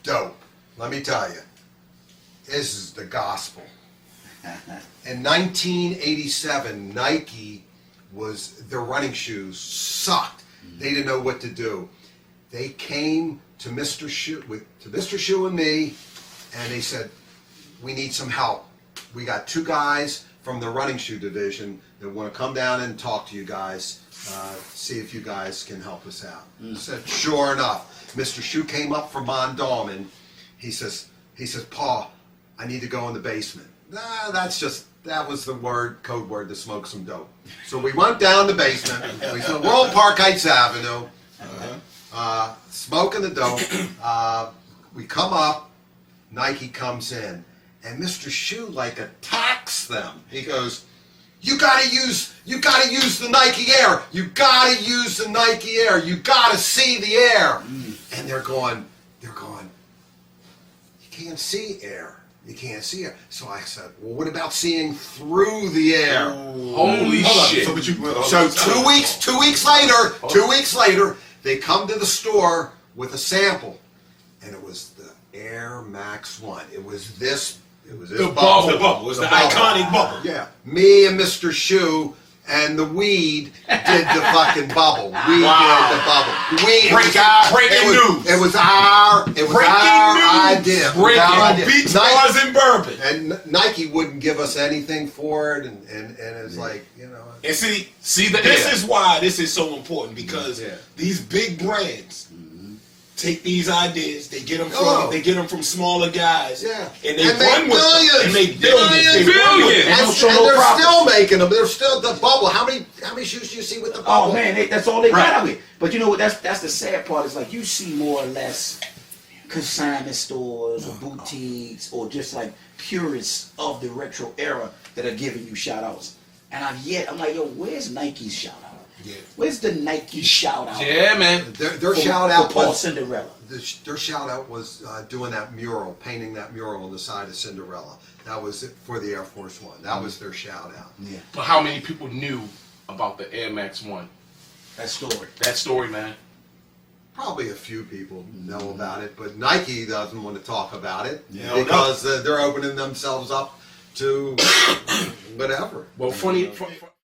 dope. Let me tell you. This is the gospel. In 1987, Nike their running shoes sucked. They didn't know what to do. They came to Mr. Shoe and me, and they said, we need some help. We got 2 guys from the running shoe division that want to come down and talk to you guys, see if you guys can help us out. I said, sure enough. Mr. Shoe came up from Mondom, and he says, Paul, I need to go in the basement. Nah, that was the code word to smoke some dope. So we went down the basement. We said, we're on Park Heights Avenue, smoking the dope. We come up, Nike comes in, and Mr. Shoe attacks them. He goes, you gotta use the Nike Air. You gotta use the Nike Air. You gotta see the air. And they're going, you can't see air. You can't see air. So I said, well, what about seeing through the air? Holy shit. So 2 weeks later, they come to the store with a sample, and it was the Air Max 1. It was this bubble. The bubble. It was the iconic bubble. Yeah. Me and Mr. Shoe and the weed did the fucking bubble. We did the bubble. Breaking news. It was our idea. Breaking beach bars and bourbon. And Nike wouldn't give us anything for it, and it's like, you know. And see, this is why this is so important, because these big brands take these ideas, they get them from smaller guys, and they run with them, and they billions. And they're still making them. They're still the bubble. How many shoes do you see with the bubble? Oh man, that's all they got out of it. But you know what? That's the sad part. Is like you see more or less consignment stores or boutiques or just like purists of the retro era that are giving you shout outs. And I'm like, yo, where's Nike's shout out? Yeah. Where's the Nike shout out? Yeah, man. Their shout out for Paul Cinderella. Their shout out was doing that mural, painting that mural on the side of Cinderella. That was it for the Air Force One. That was their shout out. Yeah. But how many people knew about the Air Max 1? That story. That story, man. Probably a few people know about it, but Nike doesn't want to talk about it because they're opening themselves up to whatever. Well, funny